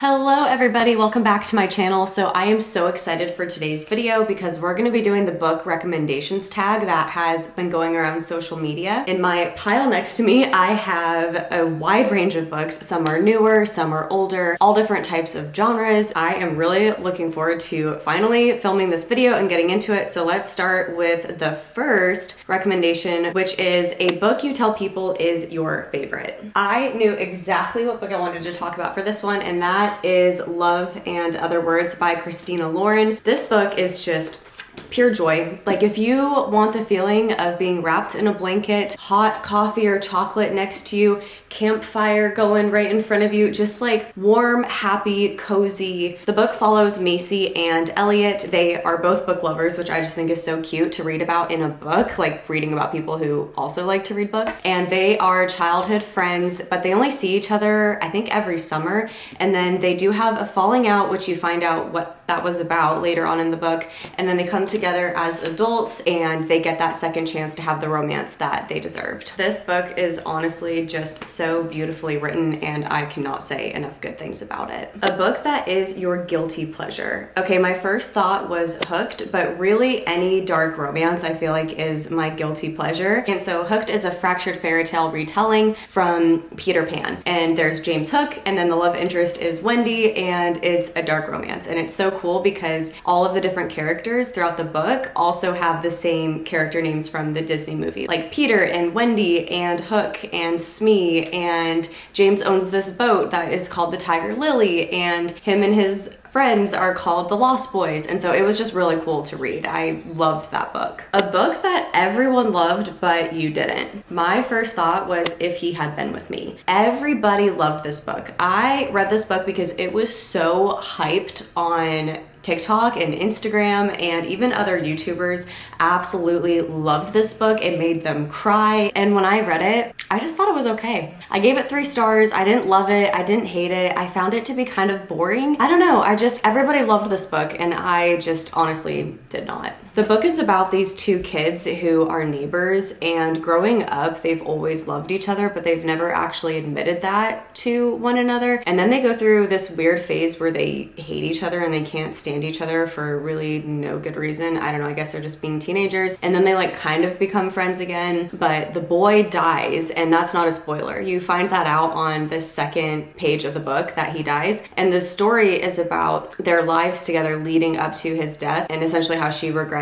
Hello everybody, welcome back to my channel. So I am so excited for today's video because we're going to be doing the book recommendations tag that has been going around social media. In my pile next to me, I have a wide range of books. Some are newer, some are older, all different types of genres. I am really looking forward to finally filming this video and getting into it. So let's start with the first recommendation, which is a book you tell people is your favorite. I knew exactly what book I wanted to talk about for this one, and that is Love and Other Words by Christina Lauren. This book is just pure joy. Like, if you want the feeling of being wrapped in a blanket, hot coffee or chocolate next to you, campfire going right in front of you, just like warm, happy, cozy. The book follows Macy and Elliot. They are both book lovers, which I just think is so cute to read about in a book, like reading about people who also like to read books. And they are childhood friends, but they only see each other, I think, every summer. And then they do have a falling out, which you find out what that was about later on in the book. And then they come together as adults and they get that second chance to have the romance that they deserved. This book is honestly just so beautifully written, and I cannot say enough good things about it. A book that is your guilty pleasure. Okay, my first thought was Hooked, but really any dark romance I feel like is my guilty pleasure. And so Hooked is a fractured fairy tale retelling from Peter Pan. And there's James Hook, and then the love interest is Wendy, and it's a dark romance. And it's so cool because all of the different characters throughout the book also have the same character names from the Disney movie, like Peter and Wendy and Hook and Smee, and James owns this boat that is called the Tiger Lily, and him and his friends are called the Lost Boys. And so it was just really cool to read. I loved that book. A book that everyone loved but you didn't. My first thought was If He Had Been With Me. Everybody loved this book. I read this book because it was so hyped on TikTok and Instagram, and even other YouTubers absolutely loved this book. It made them cry. And when I read it, I just thought it was okay. I gave it 3 stars. I didn't love it. I didn't hate it. I found it to be kind of boring. I don't know. Everybody loved this book, and I just honestly did not. The book is about these 2 kids who are neighbors, and growing up, they've always loved each other, but they've never actually admitted that to one another. And then they go through this weird phase where they hate each other and they can't stand each other for really no good reason. I don't know, I guess they're just being teenagers. And then they like kind of become friends again, but the boy dies, and that's not a spoiler. You find that out on the second page of the book that he dies. And the story is about their lives together leading up to his death, and essentially how she regrets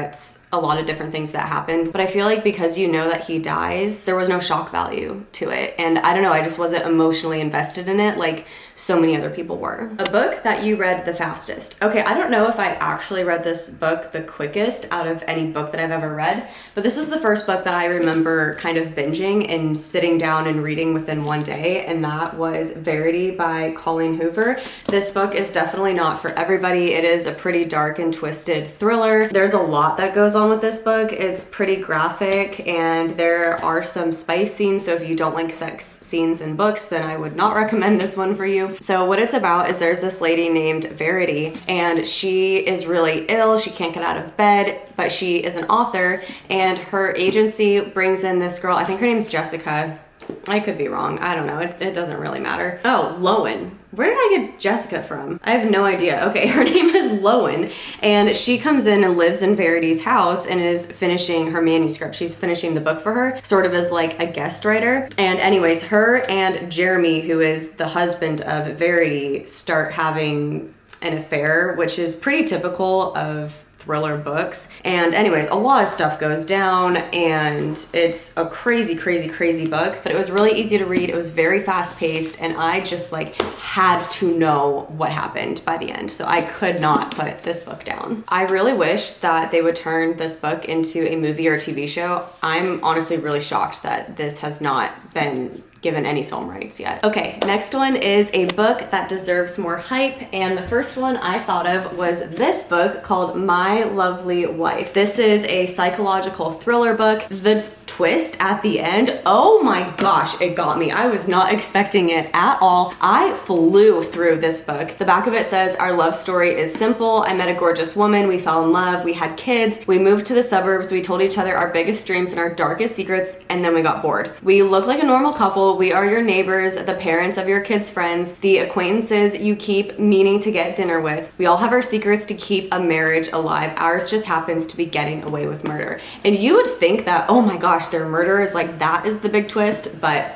a lot of different things that happened. But I feel like because you know that he dies, there was no shock value to it. And I don't know, I just wasn't emotionally invested in it like so many other people were. A book that you read the fastest. Okay, I don't know if I actually read this book the quickest out of any book that I've ever read, but this is the first book that I remember kind of binging and sitting down and reading within one day, and that was Verity by Colleen Hoover. This book is definitely not for everybody. It is a pretty dark and twisted thriller. There's a lot that goes on with this book. It's pretty graphic, and there are some spice scenes, so if you don't like sex scenes in books, then I would not recommend this one for you. So what it's about is there's this lady named Verity, and she is really ill. She can't get out of bed, but she is an author, and her agency brings in this girl. I think her name's Jessica. I could be wrong. I don't know. It doesn't really matter. Oh, Lowen. Where did I get Jessica from? I have no idea. Okay, her name is Lowen, and she comes in and lives in Verity's house and is finishing her manuscript. She's finishing the book for her, sort of as like a guest writer. And anyways, her and Jeremy, who is the husband of Verity, start having an affair, which is pretty typical of thriller books. And anyways, a lot of stuff goes down, and it's a crazy book, but it was really easy to read. It was very fast paced, and I just like had to know what happened by the end. So I could not put this book down. I really wish that they would turn this book into a movie or a TV show. I'm honestly really shocked that this has not been given any film rights yet. Okay, next one is a book that deserves more hype, and the first one I thought of was this book called My Lovely Wife. This is a psychological thriller book. The twist at the end, oh my gosh, it got me. I was not expecting it at all. I flew through this book. The back of it says, our love story is simple. I met a gorgeous woman. We fell in love. We had kids. We moved to the suburbs. We told each other our biggest dreams and our darkest secrets, and then we got bored. We look like a normal couple. We are your neighbors, the parents of your kids' friends, the acquaintances you keep meaning to get dinner with. We all have our secrets to keep a marriage alive. Ours just happens to be getting away with murder. And you would think that, oh my gosh, they're murderers, like that is the big twist, but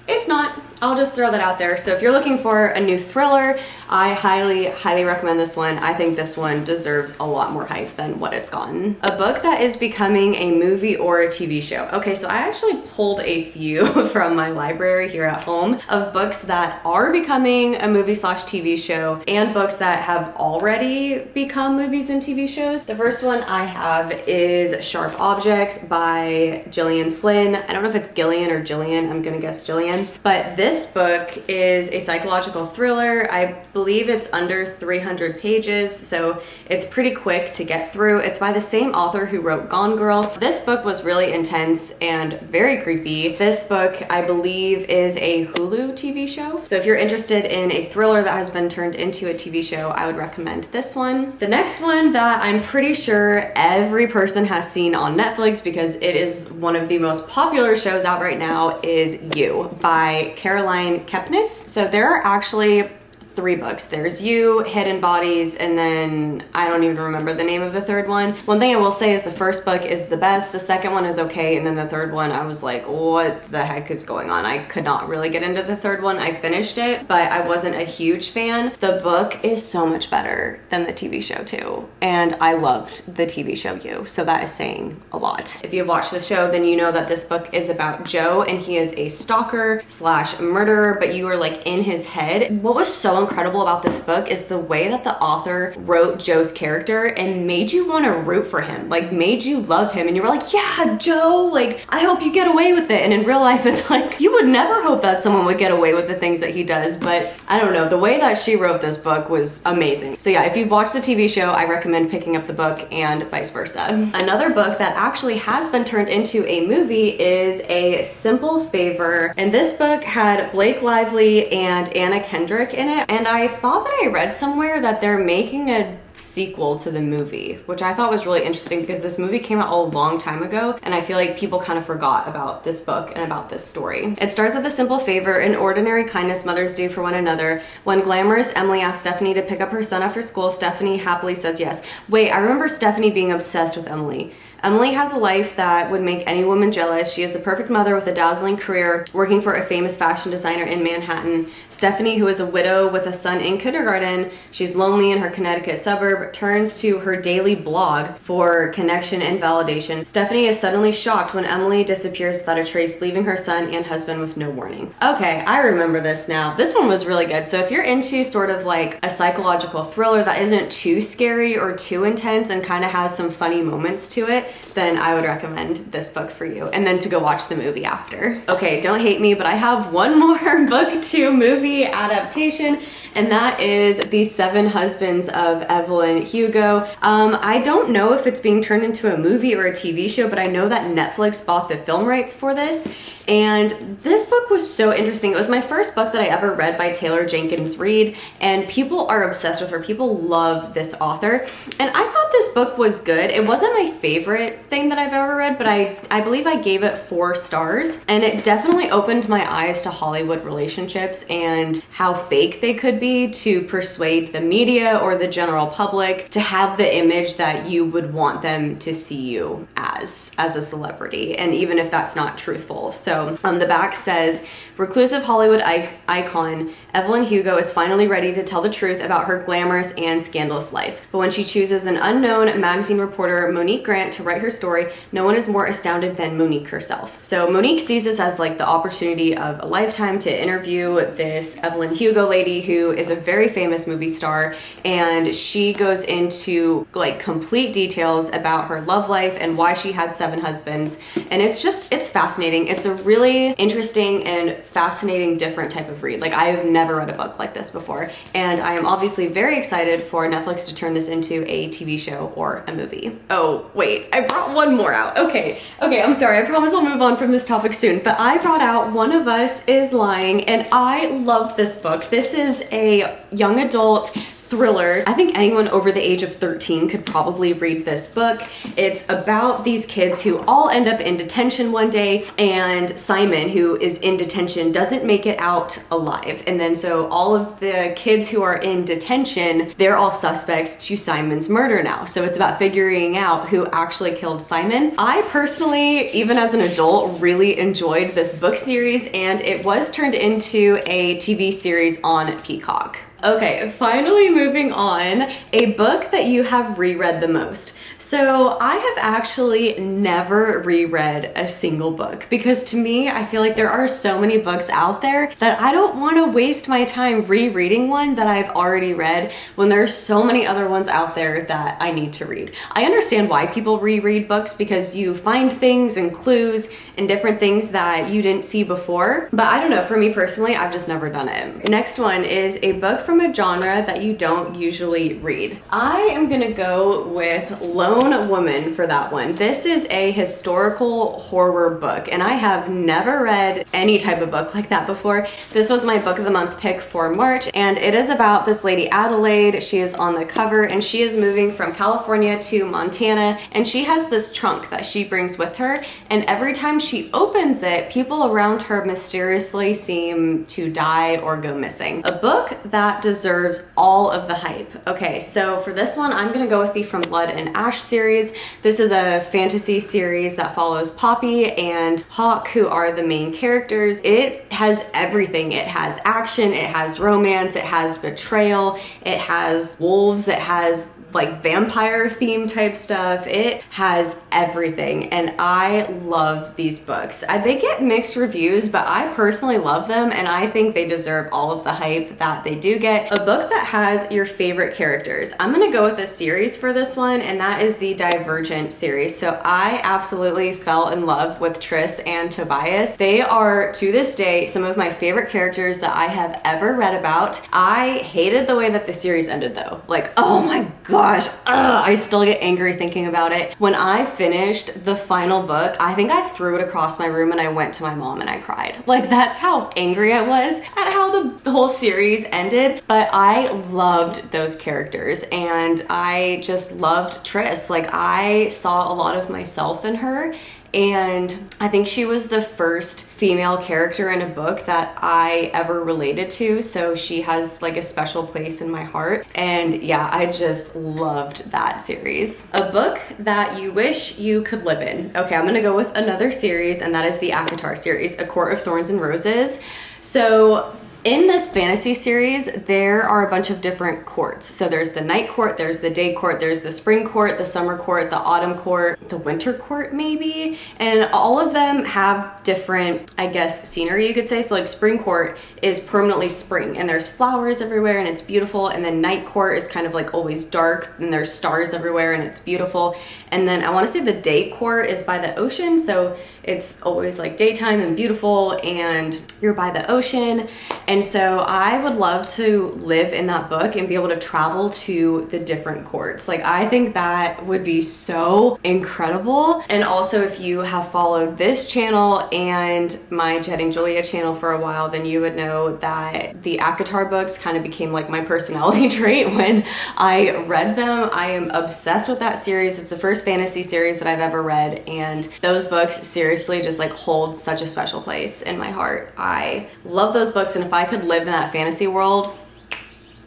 it's not. I'll just throw that out there. So if you're looking for a new thriller, I highly recommend this one. I think this one deserves a lot more hype than what it's gotten. A book that is becoming a movie or a TV show. Okay, so I actually pulled a few from my library here at home of books that are becoming a movie/TV show and books that have already become movies and TV shows. The first one I have is Sharp Objects by Gillian Flynn. I don't know if it's Gillian or Jillian. I'm gonna guess Gillian. But this book is a psychological thriller. I believe it's under 300 pages, so it's pretty quick to get through. It's by the same author who wrote Gone Girl. This book was really intense and very creepy. This book, I believe, is a Hulu TV show. So if you're interested in a thriller that has been turned into a TV show, I would recommend this one. The next one that I'm pretty sure every person has seen on Netflix because it is one of the most popular shows out right now is You by Caroline Kepnes. So there are actually 3 books. There's You, Hidden Bodies, and then I don't even remember the name of the third one. One thing I will say is the first book is the best, the second one is okay, and then the third one I was like, what the heck is going on? I could not really get into the third one. I finished it, but I wasn't a huge fan. The book is so much better than the TV show too, and I loved the TV show You, so that is saying a lot. If you've watched the show, then you know that this book is about Joe, and he is a stalker / murderer, but you are like in his head. What was so incredible about this book is the way that the author wrote Joe's character and made you want to root for him, like made you love him, and you were like, yeah, Joe, like I hope you get away with it. And in real life it's like you would never hope that someone would get away with the things that he does, but I don't know, the way that she wrote this book was amazing. So yeah, if you've watched the TV show, I recommend picking up the book and vice versa. Another book that actually has been turned into a movie is A Simple Favor, and this book had Blake Lively and Anna Kendrick in it. And I thought that I read somewhere that they're making a sequel to the movie, which I thought was really interesting because this movie came out a long time ago and I feel like people kind of forgot about this book and about this story. It starts with a simple favor, an ordinary kindness mothers do for one another. When glamorous Emily asks Stephanie to pick up her son after school, Stephanie happily says yes. Wait, I remember Stephanie being obsessed with Emily. Emily has a life that would make any woman jealous. She is a perfect mother with a dazzling career, working for a famous fashion designer in Manhattan. Stephanie, who is a widow with a son in kindergarten, she's lonely in her Connecticut suburb, turns to her daily blog for connection and validation. Stephanie is suddenly shocked when Emily disappears without a trace, leaving her son and husband with no warning. Okay, I remember this now. This one was really good. So if you're into sort of like a psychological thriller that isn't too scary or too intense and kind of has some funny moments to it, then I would recommend this book for you, and then to go watch the movie after. Okay, don't hate me, but I have one more book to movie adaptation, and that is The 7 Husbands of Evelyn Hugo. I don't know if it's being turned into a movie or a TV show, but I know that Netflix bought the film rights for this, and this book was so interesting. It was my first book that I ever read by Taylor Jenkins Reid, and people are obsessed with her. People love this author, and I thought this book was good. It wasn't my favorite thing that I've ever read, but I believe I gave it 4 stars, and it definitely opened my eyes to Hollywood relationships and how fake they could be to persuade the media or the general public to have the image that you would want them to see you as a celebrity, and even if that's not truthful. So the back says, reclusive Hollywood icon Evelyn Hugo is finally ready to tell the truth about her glamorous and scandalous life. But when she chooses an unknown magazine reporter, Monique Grant, to write her story, no one is more astounded than Monique herself. So Monique sees this as like the opportunity of a lifetime to interview this Evelyn Hugo lady who is a very famous movie star, and she she goes into like complete details about her love life and why she had 7 husbands. And it's fascinating. It's a really interesting and fascinating different type of read. Like, I have never read a book like this before. And I am obviously very excited for Netflix to turn this into a TV show or a movie. Oh, wait, I brought one more out. Okay, I'm sorry. I promise I'll move on from this topic soon. But I brought out One of Us is Lying, and I loved this book. This is a young adult thriller. I think anyone over the age of 13 could probably read this book. It's about these kids who all end up in detention one day, and Simon, who is in detention, doesn't make it out alive. And then so all of the kids who are in detention, they're all suspects to Simon's murder now. So it's about figuring out who actually killed Simon. I personally, even as an adult, really enjoyed this book series, and it was turned into a TV series on Peacock. Okay, finally moving on, a book that you have reread the most. So I have actually never reread a single book, because to me, I feel like there are so many books out there that I don't want to waste my time rereading one that I've already read when there's so many other ones out there that I need to read. I understand why people reread books, because you find things and clues and different things that you didn't see before, but I don't know, for me personally, I've just never done it. Next one is a book from a genre that you don't usually read. I am gonna go with Lone Woman for that one. This is a historical horror book, and I have never read any type of book like that before. This was my book of the month pick for March, and it is about this lady Adelaide. She is on the cover, and she is moving from California to Montana, and she has this trunk that she brings with her, and every time she opens it, people around her mysteriously seem to die or go missing. A book that deserves all of the hype. Okay, so for this one, I'm gonna go with the From Blood and Ash series. This is a fantasy series that follows Poppy and Hawk, who are the main characters. It has everything. It has action, it has romance, it has betrayal, it has wolves, it has like vampire theme type stuff. It has everything, and I love these books. They get mixed reviews, but I personally love them, and I think they deserve all of the hype that they do get. A book that has your favorite characters. I'm gonna go with a series for this one, and that is the Divergent series. So I absolutely fell in love with Tris and Tobias. They are, to this day, some of my favorite characters that I have ever read about. I hated the way that the series ended though. Like, oh my gosh, I still get angry thinking about it. When I finished the final book, I think I threw it across my room and I went to my mom and I cried. Like, that's how angry I was at how the whole series ended. But I loved those characters, and I just loved Tris. Like, I saw a lot of myself in her, and I think she was the first female character in a book that I ever related to, so she has like a special place in my heart. And yeah, I just loved that series. A book that you wish you could live in. Okay, I'm gonna go with another series, and that is the ACOTAR series, A Court of Thorns and Roses. So in this fantasy series, there are a bunch of different courts. So there's the night court, there's the day court, there's the spring court, the summer court, the autumn court, the winter court maybe, and all of them have different, I guess, scenery you could say. So like spring court is permanently spring, and there's flowers everywhere and it's beautiful, and then night court is kind of like always dark and there's stars everywhere and it's beautiful. And then I want to say the day court is by the ocean, so it's always like daytime and beautiful and you're by the ocean. And so I would love to live in that book and be able to travel to the different courts. Like, I think that would be so incredible. And also, if you have followed this channel and my Jed and Julia channel for a while, then you would know that the ACOTAR books kind of became like my personality trait when I read them. I am obsessed with that series. It's the first fantasy series that I've ever read, and those books seriously just like hold such a special place in my heart. I love those books, and if I could live in that fantasy world,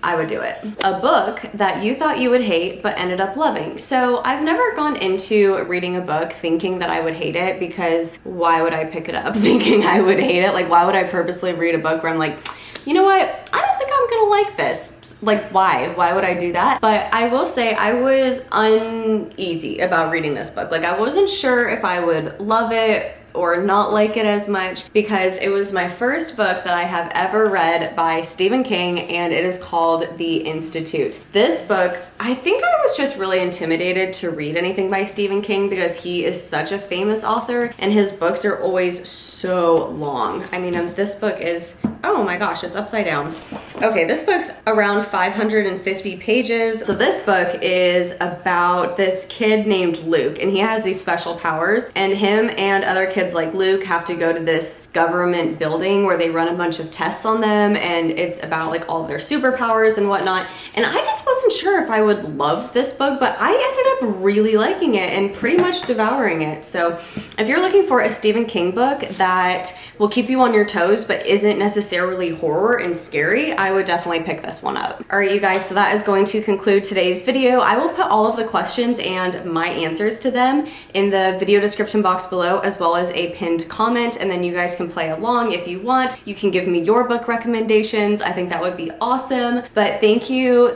I would do it. A book that you thought you would hate but ended up loving. So I've never gone into reading a book thinking that I would hate it, because why would I pick it up thinking I would hate it? Like, why would I purposely read a book where I'm like, you know what, I don't think I'm gonna like this. Like, why would I do that? But I will say I was uneasy about reading this book. Like, I wasn't sure if I would love it, or not like it as much because it was my first book that I have ever read by Stephen King, and it is called The Institute. This book, I think I was just really intimidated to read anything by Stephen King because he is such a famous author and his books are always so long. I mean, this book is, oh my gosh, it's upside down. Okay, this book's around 550 pages. So this book is about this kid named Luke, and he has these special powers, and him and other kids like Luke have to go to this government building where they run a bunch of tests on them, and it's about like all of their superpowers and whatnot. And I just wasn't sure if I would love this book, but I ended up really liking it and pretty much devouring it. So if you're looking for a Stephen King book that will keep you on your toes but isn't necessarily horror and scary, I would definitely pick this one up. All right, you guys, so that is going to conclude today's video. I will put all of the questions and my answers to them in the video description box below, as well as a pinned comment, and then you guys can play along if you want. You can give me your book recommendations. I think that would be awesome. But thank you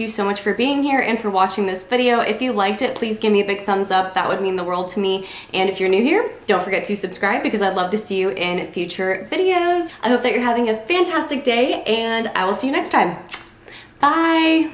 so much for being here and for watching this video. If you liked it, please give me a big thumbs up. That would mean the world to me. And if you're new here, don't forget to subscribe because I'd love to see you in future videos. I hope that you're having a fantastic day, and I will see you next time. Bye.